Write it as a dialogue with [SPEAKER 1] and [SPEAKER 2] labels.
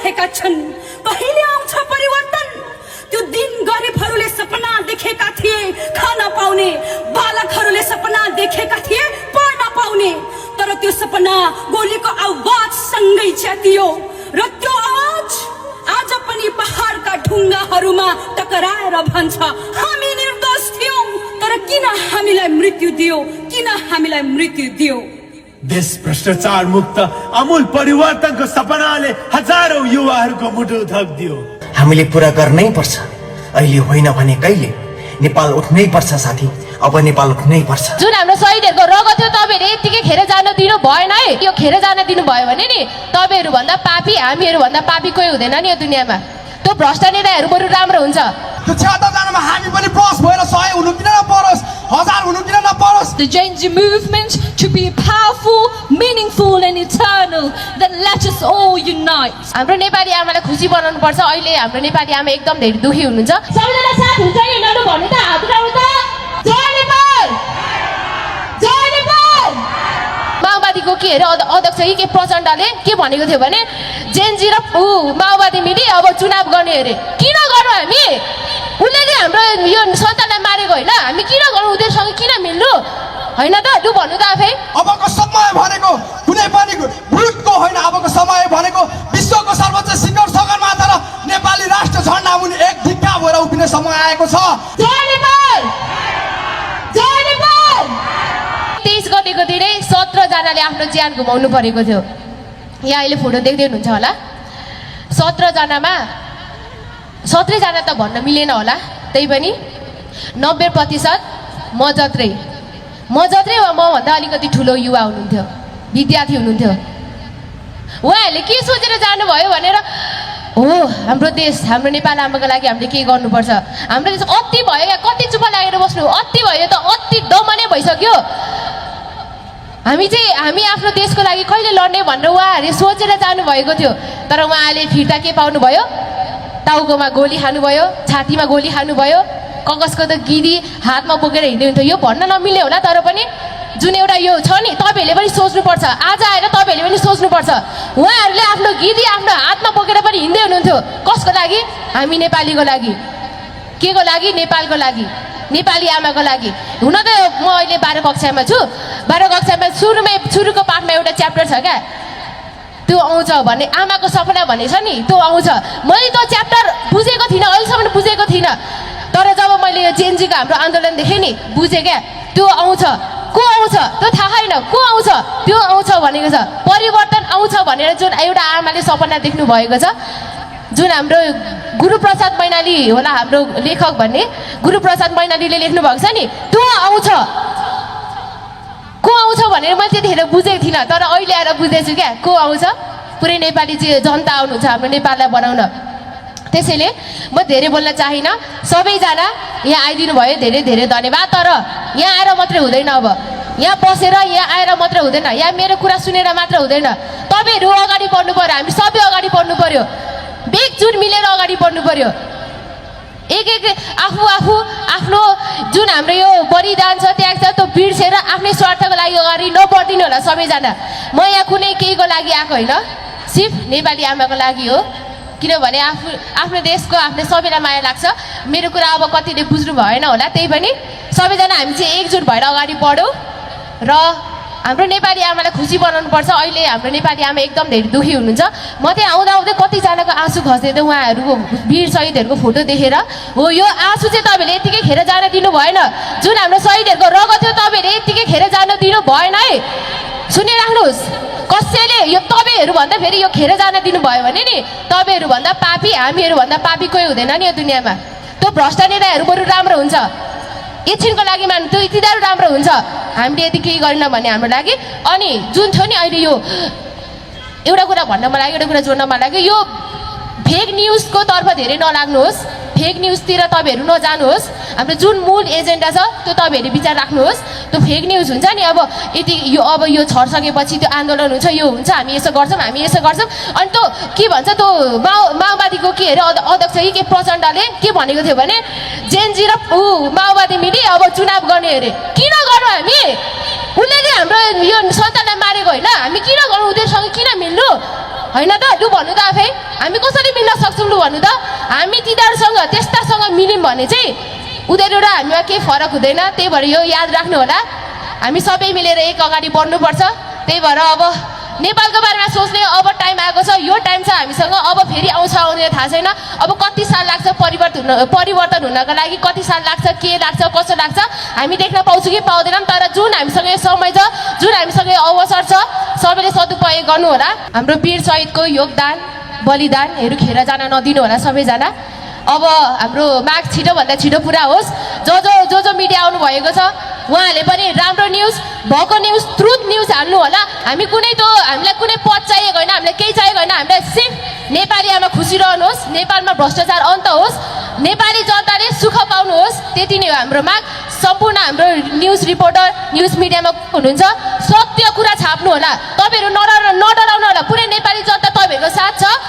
[SPEAKER 1] देखेका छन् कहिले आउँछ परिवर्तन त्यो दिन गरिबहरूले सपना देखेका थिए खान पाउने बालकहरूले सपना देखेका थिए पढ्न पाउने तर त्यो सपना गोलीको आवाज सँगै च्यातियो र त्यो आवाज आज पनि पहाडका ढुङ्गाहरूमा टकराएर भन्छ हामी निर्दोष थियौं तर किन हामीलाई मृत्यु दियो
[SPEAKER 2] देश भ्रष्टाचार मुक्त अमूल परिवर्तनको सपनाले हजारौं युवाहरूको मुटु धक्दियो
[SPEAKER 3] हामीले पूरा गर्नै पर्छ अहिले होइन भने कहिले नेपाल उठ्नै पर्छ साथी अब नेपाल उठ्नै पर्छ
[SPEAKER 4] जुन हाम्रो शहीदहरुको रगत थियो तपाईहरुले यतिकै खेर जान दिनु भएन है यो खेर जान दिनु भयो भने नि तपाईहरु भन्दा पापी हामीहरु भन्दा पापी कोही हुँदैन नि यो दुनियाँमा त्यो भ्रष्ट नेताहरु बरु राम्रो हुन्छ
[SPEAKER 5] त्यो 76 जनामा हामी पनि प्लस भएर 100 हुनु किन नपरोस् 1000 हुनु किन नपरोस्
[SPEAKER 6] The Gen Z movement to be powerful, meaningful and eternal, then let us all unite.
[SPEAKER 4] हाम्रो नेपाली आमालाई खुसी बनाउनु पर्छ अहिले हाम्रो नेपाली आमा एकदम धेरै दुखी हुनुहुन्छ सबैजना साथ हुन्छ नि उनीहरु भन्नु त हात उठाउनु त जय नेपाल माओवादीको के अरे अध्यक्ष के प्रचण्डले के भनेको थियो भने जेनजी र माओवादी मिली अब चुनाव गर्ने अरे किन गर्नु हामी उनीले हाम्रो यो सन्तानलाई मारेको होइन हामी किन गर्नु उनीहरुसँग किन मिल्नु हैन त लु भन्नु त आफै
[SPEAKER 5] अबको समय भनेको कुनै पनि भुटको होइन अबको समय भनेको विश्वको सर्वोच्च शिखर सगरमाथा र नेपाली राष्ट्र झण्डा मुनि एक ढिक्का भएर उभिने समय आएको छ
[SPEAKER 4] जय नेपाल 23 गतेको दिनै 17 जनाले आफ्नो ज्यान गुमाउनु परेको थियो यहाँ अहिले फोटो देख्दै हुनुहुन्छ होला 17 जनामा 17 जना त भन्न मिलेन होला त्यही पनि 90% म जत्रै वा म भन्दा अलिकति ठुलो युवा हुनुहुन्थ्यो विद्यार्थी हुनुहुन्थ्यो उहाँहरूले के सोचेर जानुभयो भनेर हो हाम्रो देश हाम्रो नेपाल आमाको लागि हामीले के गर्नुपर्छ हाम्रो देश अति भयो या कति चुप लागेर बस्नु अति भयो त अति दमने भइसक्यो हामी आफ्नो देशको लागि कहिले लड्ने भनेर उहाँहरूले सोचेर जानुभएको थियो तर उहाँले फिर्ता के पाउनुभयो टाउकोमा गोली खानुभयो छातीमा गोली खानुभयो कगजको त गिदी हातमा बोकेर हिँड्दै हुन्थ्यो यो भन्न नमिल्ने होला तर पनि जुन एउटा यो छ नि तपाईहरुले पनि सोच्नुपर्छ आज आएर तपाईहरुले पनि सोच्नुपर्छ उहाँहरूले आफ्नो गिदी आफ्नो हातमा बोकेर पनि हिँड्दै हुनुहुन्थ्यो कसको लागि हामी नेपालीको लागि के को लागि नेपालको लागि नेपाली आमाको लागि हुन त म अहिले 12 कक्षामा छु 12 कक्षामा सुरुको पाठमा एउटा च्याप्टर छ क्या त्यो आउँछ भन्ने आमाको सपना भन्ने छ नि त्यो आउँछ मैले त्यो च्याप्टर बुझेको थिइनँ अहिलेसम्म बुझेको थिइनँ तर जब मैले यो जेनजीको हाम्रो आन्दोलन देखेँ नि बुझेँ क्या त्यो आउँछ को आउँछ त्यो थाहा छैन को आउँछ त्यो आउँछ भनेको छ परिवर्तन आउँछ भनेर जुन एउटा आमाले सपना देख्नु भएको छ जुन हाम्रो गुरुप्रसाद मैनाली होला हाम्रो लेखक भन्ने गुरुप्रसाद मैनालीले लेख्नु भएको छ नि त्यो आउँछ को आउँछ भनेर मैले त्यतिखेर बुझेको थिइनँ तर अहिले आएर बुझ्दैछु क्या को आउँछ पुरै नेपाली जनता आउनुहुन्छ हाम्रो नेपाललाई बनाउन त्यसैले म धेरै बोल्न चाहिनँ सबैजना यहाँ आइदिनु भयो धेरै धेरै धन्यवाद तर यहाँ आएर मात्रै हुँदैन अब यहाँ बसेर यहाँ आएर मात्रै हुँदैन यहाँ मेरो कुरा सुनेर मात्र हुँदैन तपाईहरु अगाडि बढ्नु पर्यो हामी सबै अगाडि बढ्नु पर्यो बेकजुट मिलेर अगाडि बढ्नु पर्यो एक आफ्नो जुन हाम्रो यो बलिदान छ त्याग छ त्यो बिर्सेर आफ्नै स्वार्थको लागि अगाडि नबढ्दिनु होला सबैजना म यहाँ कुनै केहीको लागि आएको होइन सिर्फ नेपाली आमाको लागि हो किनभने आफ्नो देशको आफ्नो सबैलाई माया लाग्छ मेरो कुरा अब कतिले बुझ्नु भएन होला त्यही पनि सबैजना हामी चाहिँ एकजुट भएर अगाडि बढौँ र हाम्रो नेपाली आमालाई खुसी बनाउनु पर्छ अहिले हाम्रो नेपाली आमा एकदम धेरै दुखी हुनुहुन्छ म त्यहाँ आउँदै कतिजनाको आँसु खस्दै थियो उहाँहरूको वीर शहीदहरूको फोटो देखेर हो यो आँसु चाहिँ तपाईँहरूले यतिकै खेर जान दिनु भएन जुन हाम्रो शहीदहरूको रगत थियो तपाईँहरूले यतिकै खेर जान दिनु भएन है सुनिराख्नुहोस् कसैले यो तपाईहरु भन्दा फेरि यो खेर जान दिनु भयो भने नि तपाईहरु भन्दा पापी हामीहरु भन्दा पापी कोही हुँदैन नि यो दुनियाँमा त्यो भ्रष्ट नेताहरु बरु राम्रो हुन्छ एकछिनको लागि मान्नु त्यो तिनीहरु राम्रो हुन्छ हामीले यदि केही गरेन भने हाम्रो लागि अनि जुन थियो नि अहिले यो एउटा कुरा भन्न मन लाग्यो एउटा कुरा जोड्न मन लाग्यो यो फेक न्यूजको तर्फ धेरै नलाग्नुहोस् फेक न्यूजतिर तपाईहरु नजानुहोस् हाम्रो जुन मूल एजेन्डा छ त्यो तपाईहरुले विचार राख्नुहोस् त्यो फेक न्यूज हुन्छ नि अब यति यो अब यो छर्सकेपछि त्यो आन्दोलन हुन्छ यो हुन्छ हामी यसो गर्छौं अनि त्यो के भन्छ त्यो माओवादीको के अरे अध्यक्ष के प्रचण्डले के भनेको थियो भने जेनजी र माओवादी मिली अब चुनाव गर्ने अरे किन गर्नु हामी उनीले हाम्रो यो सन्तानलाई मारेको होइन हामी किन गर्नु उनीहरुसँग किन मिल्नु होइन त लु भन्नु त आफै हामी कसरी मिल्न सक्छौँ लु भन्नु त हामी तिनीहरूसँग त्यस्तासँग मिल्यौँ भने चाहिँ उनीहरू र हामीमा केही फरक हुँदैन त्यही भएर यो याद राख्नु होला हामी सबै मिलेर एक अगाडि बढ्नुपर्छ त्यही भएर अब नेपालको बारेमा सोच्ने अब टाइम आएको छ यो टाइम छ हामीसँग अब फेरि आउँछ आउने थाहा छैन अब कति साल लाग्छ परिवर्तन हुनको लागि कति साल लाग्छ के लाग्छ कसो लाग्छ हामी देख्न पाउँछौँ कि पाउँदैनौँ तर जुन हामीसँग यो समय छ जुन हामीसँग यो अवसर छ सबैले सदुपयोग गर्नु होला हाम्रो वीर शहीदको योगदान बलिदानहरू खेर जान नदिनु होला सबैजना अब हाम्रो माग छिटोभन्दा छिटो पुरा होस् जो मिडिया आउनु भएको छ उहाँहरूले पनि राम्रो न्युज भएको न्युज ट्रुथ न्युज हाल्नु होला हामीलाई कुनै पद चाहिएको होइन हामीलाई केही चाहिएको होइन हामीलाई सिर्फ नेपाली आमा खुसी रहनुहोस् नेपालमा भ्रष्टाचार अन्त होस् नेपाली जनताले सुख पाउनुहोस् त्यति नै हो हाम्रो माग सम्पूर्ण हाम्रो न्युज रिपोर्टर न्युज मिडियामा हुनुहुन्छ सत्य कुरा छाप्नु होला तपाईँहरू नडराउनु